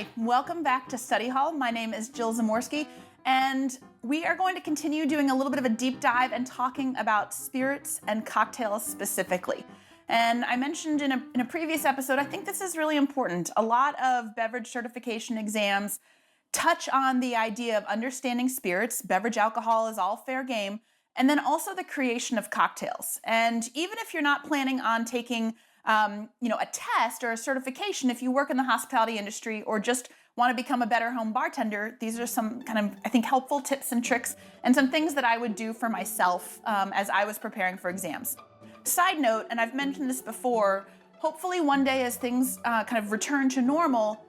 Hi, welcome back to Study Hall. My name is Jill Zimorski, and we are going to continue doing a little bit of a deep dive and talking about spirits and cocktails specifically. And I mentioned in a previous episode, I think this is really important. A lot of beverage certification exams touch on the idea of understanding spirits. Beverage alcohol is all fair game. And then also the creation of cocktails. And even if you're not planning on taking a test or a certification, if you work in the hospitality industry or just want to become a better home bartender, these are some kind of, I think, helpful tips and tricks and some things that I would do for myself as I was preparing for exams. Side note, and I've mentioned this before, hopefully one day as things kind of return to normal,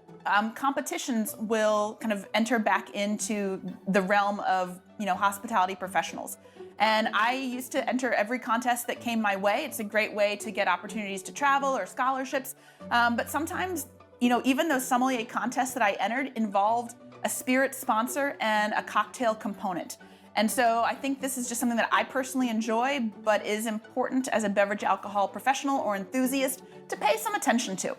competitions will kind of enter back into the realm of, hospitality professionals. And I used to enter every contest that came my way. It's a great way to get opportunities to travel or scholarships. But sometimes, even those sommelier contests that I entered involved a spirit sponsor and a cocktail component. And so I think this is just something that I personally enjoy, but is important as a beverage alcohol professional or enthusiast to pay some attention to.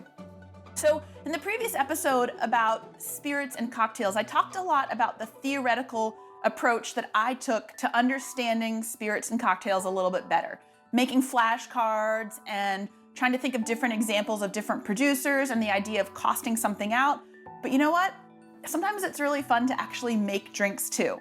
So in the previous episode about spirits and cocktails, I talked a lot about the theoretical approach that I took to understanding spirits and cocktails a little bit better, making flashcards and trying to think of different examples of different producers and the idea of costing something out. But you know what? Sometimes it's really fun to actually make drinks too.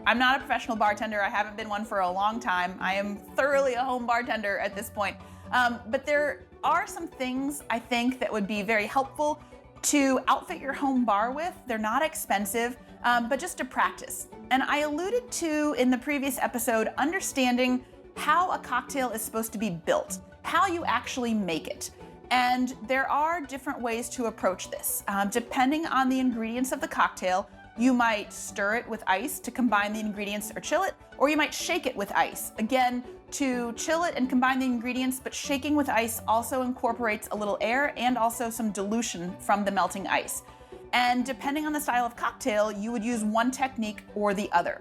I'm not a professional bartender. I haven't been one for a long time. I am thoroughly a home bartender at this point. But there are some things I think that would be very helpful to outfit your home bar with. They're not expensive, but just to practice. And I alluded to in the previous episode, understanding how a cocktail is supposed to be built, how you actually make it. And there are different ways to approach this. Depending on the ingredients of the cocktail, you might stir it with ice to combine the ingredients or chill it, or you might shake it with ice. Again, to chill it and combine the ingredients, but shaking with ice also incorporates a little air and also some dilution from the melting ice. And depending on the style of cocktail, you would use one technique or the other.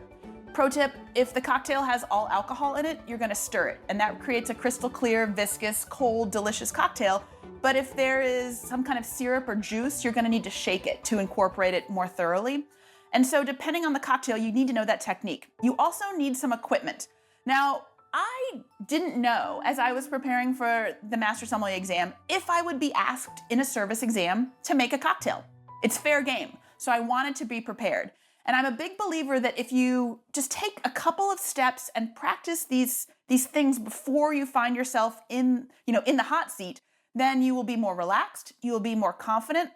Pro tip, if the cocktail has all alcohol in it, you're gonna stir it, and that creates a crystal clear, viscous, cold, delicious cocktail. But if there is some kind of syrup or juice, you're gonna need to shake it to incorporate it more thoroughly. And so depending on the cocktail, you need to know that technique. You also need some equipment. Now, I didn't know, as I was preparing for the Master Sommelier exam, if I would be asked in a service exam to make a cocktail. It's fair game, so I wanted to be prepared. And I'm a big believer that if you just take a couple of steps and practice these things before you find yourself in the hot seat, then you will be more relaxed, you will be more confident,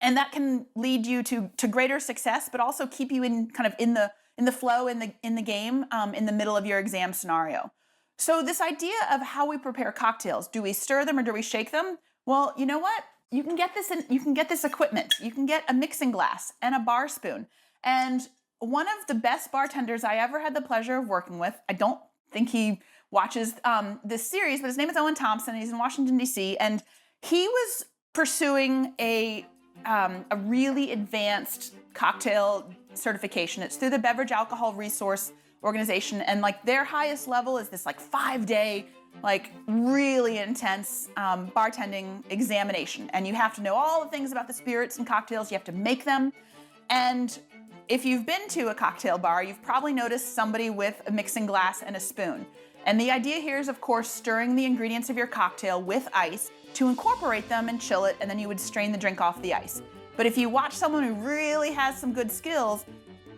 and that can lead you to greater success, but also keep you in the flow in the game in the middle of your exam scenario. So this idea of how we prepare cocktails, do we stir them or do we shake them? Well, you know what? You can get this equipment. You can get a mixing glass and a bar spoon. And one of the best bartenders I ever had the pleasure of working with, I don't think he watches this series, but his name is Owen Thompson. He's in Washington, D.C., and he was pursuing a really advanced cocktail certification. It's through the Beverage Alcohol Resource Organization, and their highest level is this 5-day, really intense bartending examination. And you have to know all the things about the spirits and cocktails. You have to make them. And if you've been to a cocktail bar, you've probably noticed somebody with a mixing glass and a spoon. And the idea here is, of course, stirring the ingredients of your cocktail with ice to incorporate them and chill it, and then you would strain the drink off the ice. But if you watch someone who really has some good skills,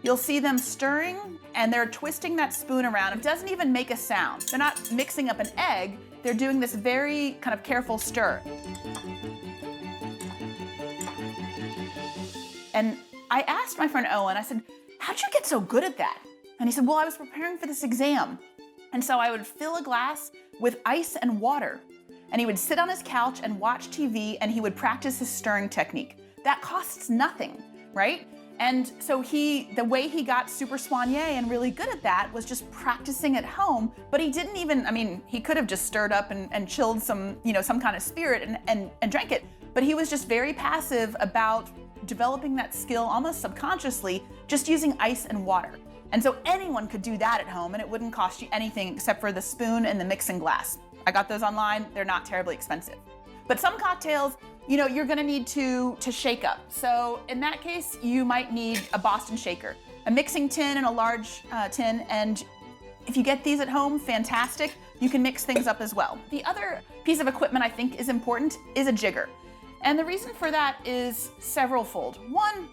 you'll see them stirring and they're twisting that spoon around. It doesn't even make a sound. They're not mixing up an egg. They're doing this very kind of careful stir. And I asked my friend Owen, I said, how'd you get so good at that? And he said, well, I was preparing for this exam. And so I would fill a glass with ice and water, and he would sit on his couch and watch TV, and he would practice his stirring technique. That costs nothing, right? And so the way he got super sommelier and really good at that was just practicing at home, but he didn't even, he could have just stirred up and chilled some kind of spirit and drank it, but he was just very passive about developing that skill almost subconsciously, just using ice and water. And so anyone could do that at home, and it wouldn't cost you anything except for the spoon and the mixing glass. I got those online. They're not terribly expensive. But some cocktails, you're gonna need to shake up. So in that case, you might need a Boston shaker, a mixing tin and a large tin. And if you get these at home, fantastic. You can mix things up as well. The other piece of equipment I think is important is a jigger. And the reason for that is several-fold. One,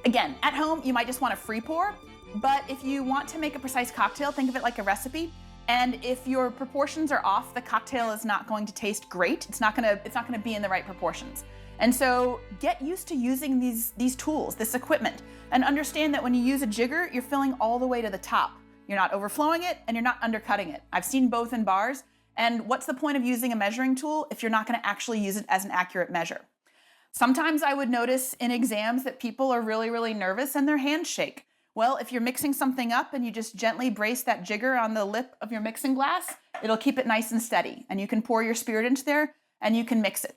again, at home, you might just want a free pour, but if you want to make a precise cocktail, think of it like a recipe. And if your proportions are off, the cocktail is not going to taste great. It's not gonna be in the right proportions. And so get used to using these tools, this equipment, and understand that when you use a jigger, you're filling all the way to the top. You're not overflowing it and you're not undercutting it. I've seen both in bars. And what's the point of using a measuring tool if you're not gonna actually use it as an accurate measure? Sometimes I would notice in exams that people are really, really nervous and their hands shake. Well, if you're mixing something up and you just gently brace that jigger on the lip of your mixing glass, it'll keep it nice and steady. And you can pour your spirit into there and you can mix it.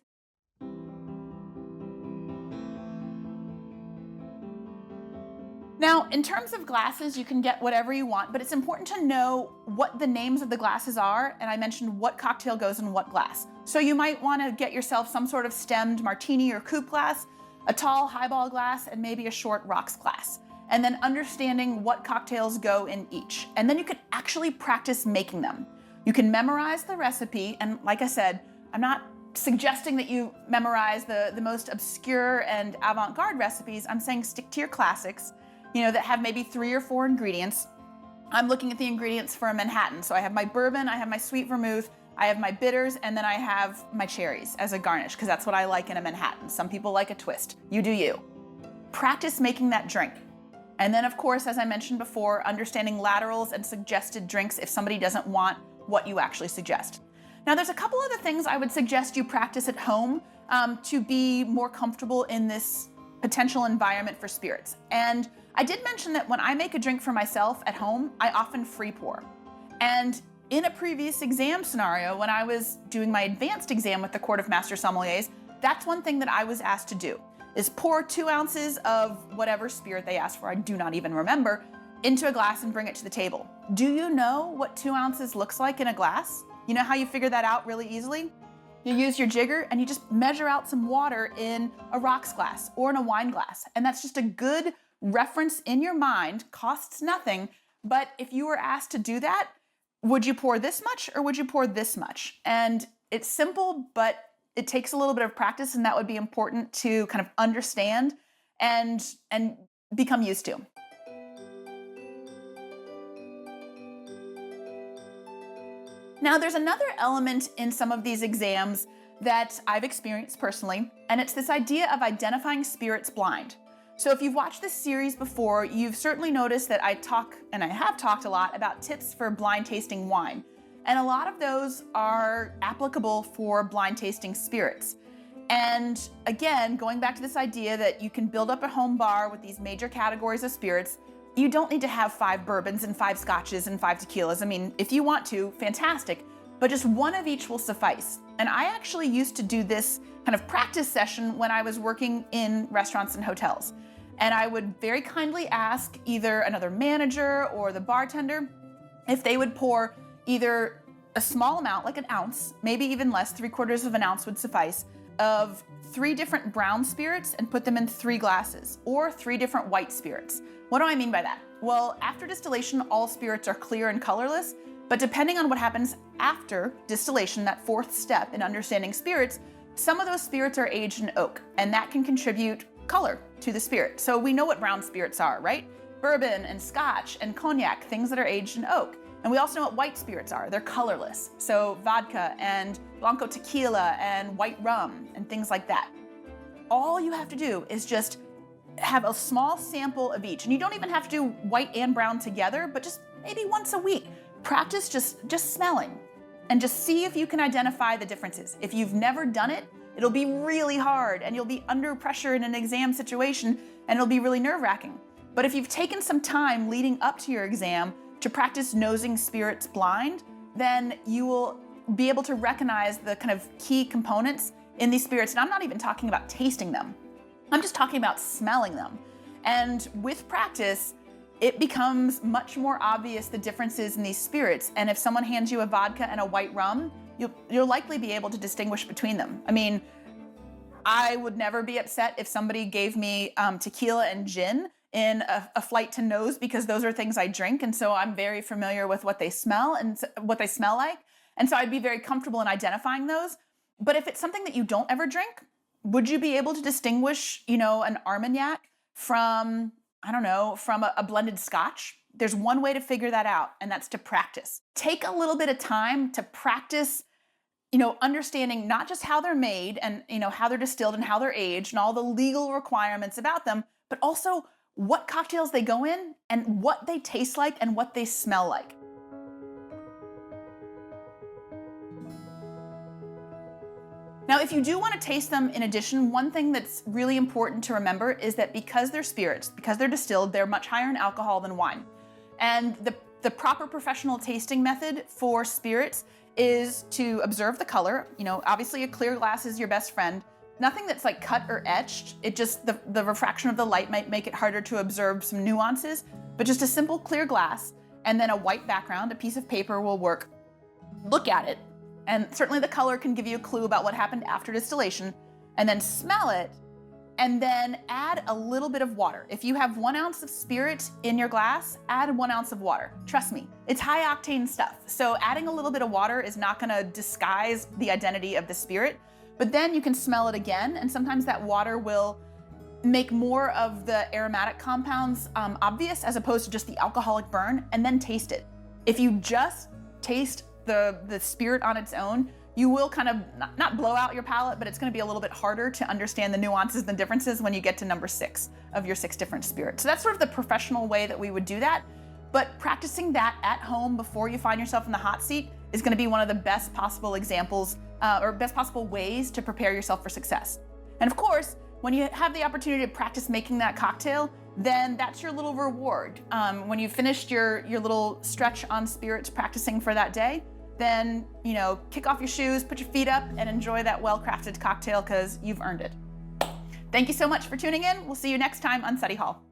Now, in terms of glasses, you can get whatever you want, but it's important to know what the names of the glasses are, and I mentioned what cocktail goes in what glass. So you might want to get yourself some sort of stemmed martini or coupe glass, a tall highball glass, and maybe a short rocks glass. And then understanding what cocktails go in each. And then you can actually practice making them. You can memorize the recipe, and like I said, I'm not suggesting that you memorize the most obscure and avant-garde recipes. I'm saying stick to your classics, that have maybe 3 or 4 ingredients. I'm looking at the ingredients for a Manhattan. So I have my bourbon, I have my sweet vermouth, I have my bitters, and then I have my cherries as a garnish, because that's what I like in a Manhattan. Some people like a twist. You do you. Practice making that drink. And then, of course, as I mentioned before, understanding laterals and suggested drinks if somebody doesn't want what you actually suggest. Now, there's a couple other things I would suggest you practice at home to be more comfortable in this potential environment for spirits. And I did mention that when I make a drink for myself at home, I often free pour. And in a previous exam scenario, when I was doing my advanced exam with the Court of Master Sommeliers, that's one thing that I was asked to do, is pour 2 ounces of whatever spirit they asked for, I do not even remember, into a glass and bring it to the table. Do you know what 2 ounces looks like in a glass? You know how you figure that out really easily? You use your jigger and you just measure out some water in a rocks glass or in a wine glass. And that's just a good reference in your mind, costs nothing. But if you were asked to do that, would you pour this much or would you pour this much? And it's simple, but it takes a little bit of practice, and that would be important to kind of understand and become used to. Now, there's another element in some of these exams that I've experienced personally, and it's this idea of identifying spirits blind. So if you've watched this series before, you've certainly noticed that I talk, and I have talked a lot, about tips for blind tasting wine. And a lot of those are applicable for blind tasting spirits. And again, going back to this idea that you can build up a home bar with these major categories of spirits, you don't need to have 5 bourbons and 5 scotches and 5 tequilas. I mean, if you want to, fantastic, but just one of each will suffice. And I actually used to do this kind of practice session when I was working in restaurants and hotels. And I would very kindly ask either another manager or the bartender if they would pour either a small amount, like an ounce, maybe even less, 3/4 of an ounce would suffice, of 3 different brown spirits and put them in 3 glasses, or 3 different white spirits. What do I mean by that? Well, after distillation, all spirits are clear and colorless, but depending on what happens after distillation, that 4th step in understanding spirits, some of those spirits are aged in oak, and that can contribute color to the spirit. So we know what brown spirits are, right? Bourbon and scotch and cognac, things that are aged in oak. And we also know what white spirits are. They're colorless. So vodka and blanco tequila and white rum and things like that. All you have to do is just have a small sample of each. And you don't even have to do white and brown together, but just maybe once a week. Practice just smelling and just see if you can identify the differences. If you've never done it, it'll be really hard and you'll be under pressure in an exam situation and it'll be really nerve-wracking. But if you've taken some time leading up to your exam to practice nosing spirits blind, then you will be able to recognize the kind of key components in these spirits. And I'm not even talking about tasting them. I'm just talking about smelling them. And with practice, it becomes much more obvious the differences in these spirits. And if someone hands you a vodka and a white rum, you'll likely be able to distinguish between them. I mean, I would never be upset if somebody gave me tequila and gin in a flight to nose, because those are things I drink, and so I'm very familiar with what they smell and what they smell like, and so I'd be very comfortable in identifying those. But if it's something that you don't ever drink, would you be able to distinguish, an Armagnac from, I don't know, from a blended Scotch? There's one way to figure that out, and that's to practice. Take a little bit of time to practice, understanding not just how they're made and, how they're distilled and how they're aged and all the legal requirements about them, but also what cocktails they go in and what they taste like and what they smell like. Now, if you do want to taste them in addition, one thing that's really important to remember is that because they're spirits, because they're distilled, they're much higher in alcohol than wine. And the proper professional tasting method for spirits is to observe the color. Obviously a clear glass is your best friend. Nothing that's like cut or etched. It just, the refraction of the light might make it harder to observe some nuances, but just a simple clear glass and then a white background, a piece of paper will work. Look at it. And certainly the color can give you a clue about what happened after distillation, and then smell it, and then add a little bit of water. If you have 1 ounce of spirit in your glass, add 1 ounce of water. Trust me, it's high octane stuff. So adding a little bit of water is not gonna disguise the identity of the spirit, but then you can smell it again, and sometimes that water will make more of the aromatic compounds obvious as opposed to just the alcoholic burn, and then taste it. If you just taste the spirit on its own, you will kind of not blow out your palate, but it's going to be a little bit harder to understand the nuances and differences when you get to number 6 of your 6 different spirits. So that's sort of the professional way that we would do that. But practicing that at home before you find yourself in the hot seat is going to be one of the best possible examples or best possible ways to prepare yourself for success. And of course, when you have the opportunity to practice making that cocktail, then that's your little reward. When you've finished your little stretch on spirits practicing for that day, then, kick off your shoes, put your feet up, and enjoy that well-crafted cocktail because you've earned it. Thank you so much for tuning in. We'll see you next time on Study Hall.